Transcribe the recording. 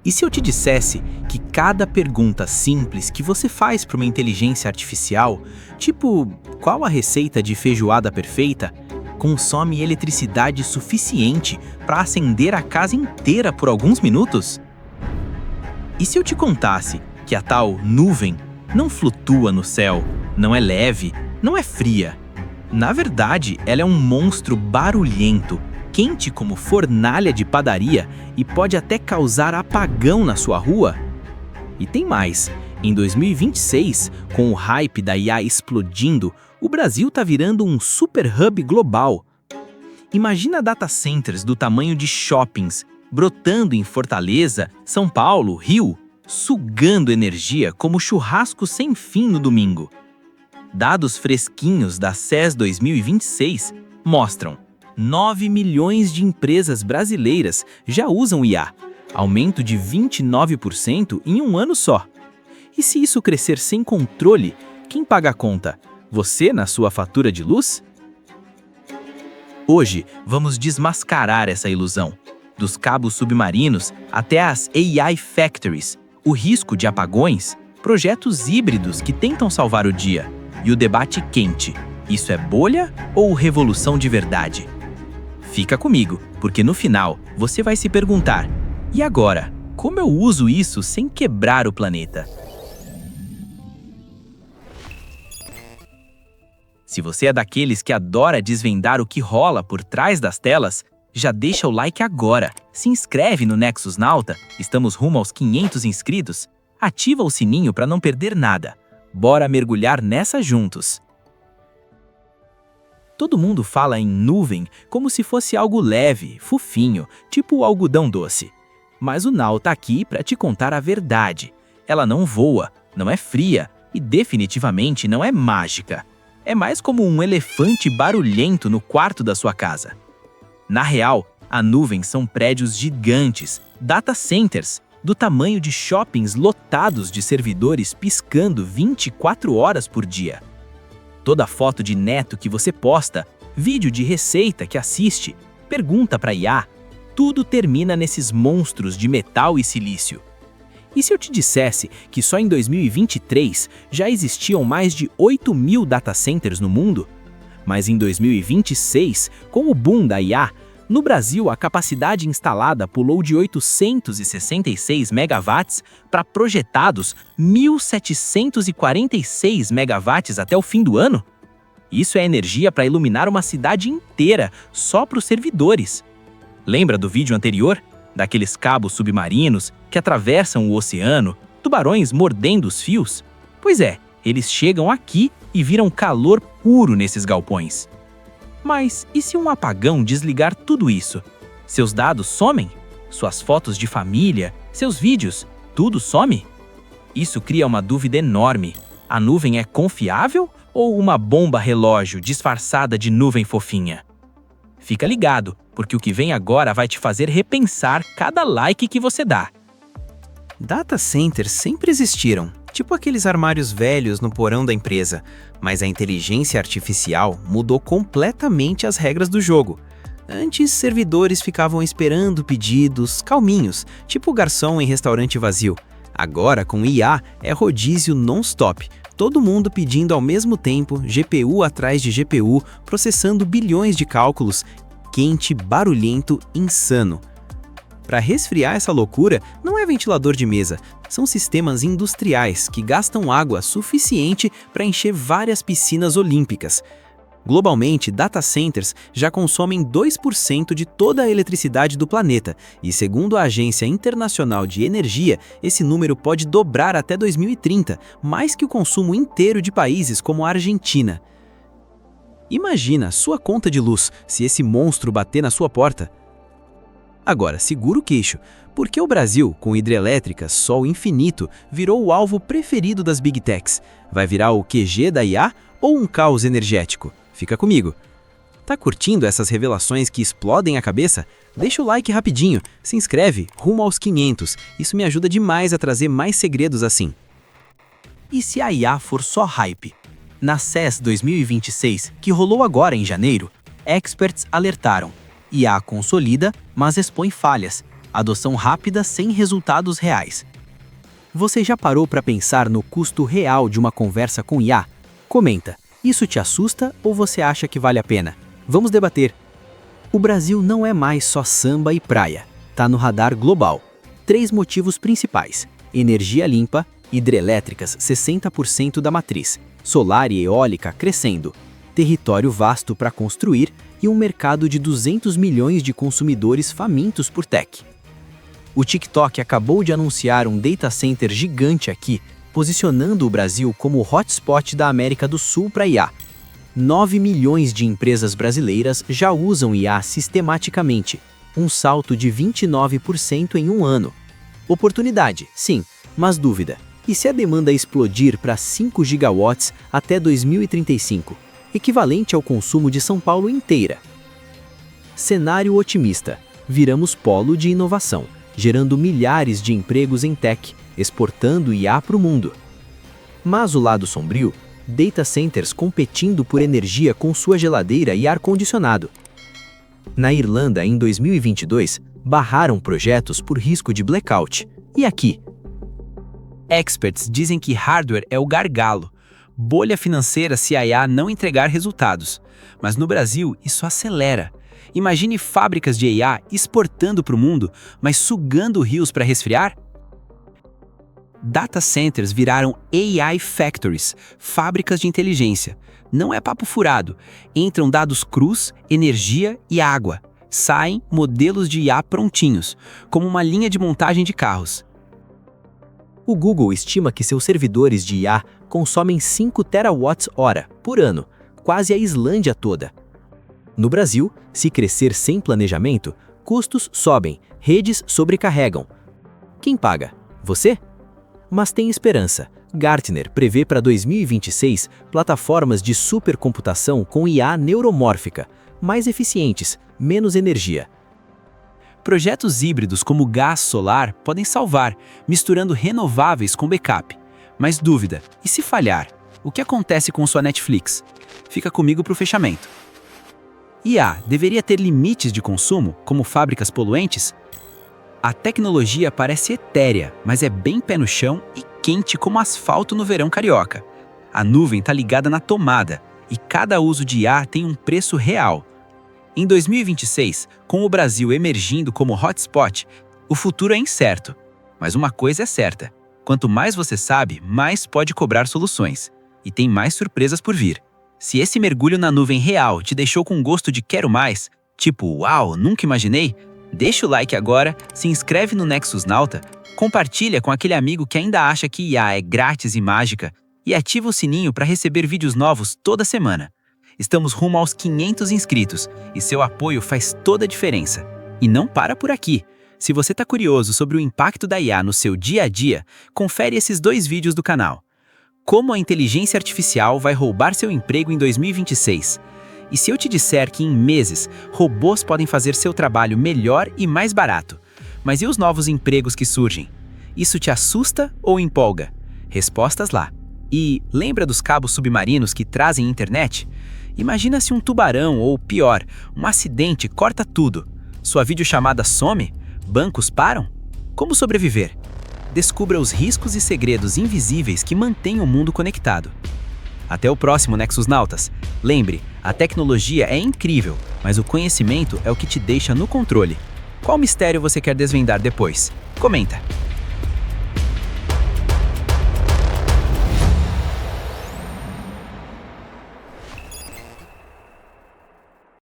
E se eu te dissesse que cada pergunta simples que você faz para uma inteligência artificial, tipo, qual a receita de feijoada perfeita, consome eletricidade suficiente para acender a casa inteira por alguns minutos? E se eu te contasse que a tal nuvem não flutua no céu, não é leve, não é fria? Na verdade, ela é um monstro barulhento, quente como fornalha de padaria e pode até causar apagão na sua rua? E tem mais. Em 2026, com o hype da IA explodindo, o Brasil está virando um super hub global. Imagina data centers do tamanho de shoppings, brotando em Fortaleza, São Paulo, Rio, sugando energia como churrasco sem fim no domingo. Dados fresquinhos da CES 2026 mostram 9 milhões de empresas brasileiras já usam IA, aumento de 29% em um ano só. E se isso crescer sem controle, quem paga a conta? Você na sua fatura de luz? Hoje, vamos desmascarar essa ilusão. Dos cabos submarinos até as AI Factories, o risco de apagões, projetos híbridos que tentam salvar o dia e o debate quente. Isso é bolha ou revolução de verdade? Fica comigo, porque no final você vai se perguntar: e agora, como eu uso isso sem quebrar o planeta? Se você é daqueles que adora desvendar o que rola por trás das telas, já deixa o like agora, se inscreve no Nexus Nauta, estamos rumo aos 500 inscritos, ativa o sininho para não perder nada. Bora mergulhar nessa juntos! Todo mundo fala em nuvem como se fosse algo leve, fofinho, tipo o algodão doce. Mas o Nau tá aqui para te contar a verdade. Ela não voa, não é fria e definitivamente não é mágica. É mais como um elefante barulhento no quarto da sua casa. Na real, a nuvem são prédios gigantes, data centers, do tamanho de shoppings lotados de servidores piscando 24 horas por dia. Toda foto de neto que você posta, vídeo de receita que assiste, pergunta para IA, tudo termina nesses monstros de metal e silício. E se eu te dissesse que só em 2023 já existiam mais de 8 mil data centers no mundo? Mas em 2026, com o boom da IA, no Brasil a capacidade instalada pulou de 866 megawatts para projetados 1.746 megawatts até o fim do ano? Isso é energia para iluminar uma cidade inteira, só para os servidores. Lembra do vídeo anterior? Daqueles cabos submarinos que atravessam o oceano, tubarões mordendo os fios? Pois é, eles chegam aqui e viram calor puro nesses galpões. Mas e se um apagão desligar tudo isso? Seus dados somem? Suas fotos de família, seus vídeos, tudo some? Isso cria uma dúvida enorme. A nuvem é confiável ou uma bomba relógio disfarçada de nuvem fofinha? Fica ligado, porque o que vem agora vai te fazer repensar cada like que você dá. Data centers sempre existiram, tipo aqueles armários velhos no porão da empresa, mas a inteligência artificial mudou completamente as regras do jogo. Antes, servidores ficavam esperando pedidos, calminhos, tipo garçom em restaurante vazio. Agora, com IA, é rodízio non-stop, todo mundo pedindo ao mesmo tempo, GPU atrás de GPU, processando bilhões de cálculos, quente, barulhento, insano. Para resfriar essa loucura, não é ventilador de mesa, são sistemas industriais que gastam água suficiente para encher várias piscinas olímpicas. Globalmente, data centers já consomem 2% de toda a eletricidade do planeta, e segundo a Agência Internacional de Energia, esse número pode dobrar até 2030, mais que o consumo inteiro de países como a Argentina. Imagina sua conta de luz se esse monstro bater na sua porta. Agora, segura o queixo, porque o Brasil, com hidrelétrica, sol infinito, virou o alvo preferido das Big Techs. Vai virar o QG da IA ou um caos energético? Fica comigo. Tá curtindo essas revelações que explodem a cabeça? Deixa o like rapidinho, se inscreve, rumo aos 500, isso me ajuda demais a trazer mais segredos assim. E se a IA for só hype? Na CES 2026, que rolou agora em janeiro, experts alertaram. IA consolida, mas expõe falhas. adoção rápida sem resultados reais. Você já parou para pensar no custo real de uma conversa com IA? Comenta, isso te assusta ou você acha que vale a pena? Vamos debater. O Brasil não é mais só samba e praia. Tá no radar global. 3 motivos principais: energia limpa, hidrelétricas 60% da matriz, solar e eólica crescendo, território vasto para construir e um mercado de 200 milhões de consumidores famintos por tech. O TikTok acabou de anunciar um data center gigante aqui, posicionando o Brasil como o hotspot da América do Sul para IA. 9 milhões de empresas brasileiras já usam IA sistematicamente, um salto de 29% em um ano. Oportunidade, sim, mas dúvida. E se a demanda explodir para 5 gigawatts até 2035, equivalente ao consumo de São Paulo inteira? Cenário otimista. Viramos polo de inovação, gerando milhares de empregos em tech, exportando IA para o mundo. Mas o lado sombrio, data centers competindo por energia com sua geladeira e ar-condicionado. Na Irlanda, em 2022, barraram projetos por risco de blackout. E aqui? Experts dizem que hardware é o gargalo, bolha financeira se a IA não entregar resultados. Mas no Brasil, isso acelera. Imagine fábricas de IA exportando para o mundo, mas sugando rios para resfriar? Data centers viraram AI factories, fábricas de inteligência. Não é papo furado. Entram dados crus, energia e água. Saem modelos de IA prontinhos, como uma linha de montagem de carros. O Google estima que seus servidores de IA consomem 5 terawatts-hora por ano, quase a Islândia toda. No Brasil, se crescer sem planejamento, custos sobem, redes sobrecarregam. Quem paga? Você? Mas tem esperança. Gartner prevê para 2026 plataformas de supercomputação com IA neuromórfica, mais eficientes, menos energia. Projetos híbridos como gás solar podem salvar, misturando renováveis com backup. Mas dúvida, e se falhar? O que acontece com sua Netflix? Fica comigo para o fechamento. IA deveria ter limites de consumo, como fábricas poluentes? A tecnologia parece etérea, mas é bem pé no chão e quente como asfalto no verão carioca. A nuvem está ligada na tomada e cada uso de IA tem um preço real. Em 2026, com o Brasil emergindo como hotspot, o futuro é incerto. Mas uma coisa é certa: quanto mais você sabe, mais pode cobrar soluções. E tem mais surpresas por vir. Se esse mergulho na nuvem real te deixou com gosto de quero mais, tipo, uau, nunca imaginei, deixa o like agora, se inscreve no Nexus Nauta, compartilha com aquele amigo que ainda acha que IA é grátis e mágica e ativa o sininho para receber vídeos novos toda semana. Estamos rumo aos 500 inscritos e seu apoio faz toda a diferença. E não para por aqui. Se você está curioso sobre o impacto da IA no seu dia a dia, confere esses 2 vídeos do canal. Como a inteligência artificial vai roubar seu emprego em 2026? E se eu te disser que em meses, robôs podem fazer seu trabalho melhor e mais barato? Mas e os novos empregos que surgem? Isso te assusta ou empolga? Respostas lá. E lembra dos cabos submarinos que trazem internet? Imagina se um tubarão ou, pior, um acidente corta tudo. Sua videochamada some? Bancos param? Como sobreviver? Descubra os riscos e segredos invisíveis que mantêm o mundo conectado. Até o próximo Nexus Nautas. Lembre, a tecnologia é incrível, mas o conhecimento é o que te deixa no controle. Qual mistério você quer desvendar depois? Comenta!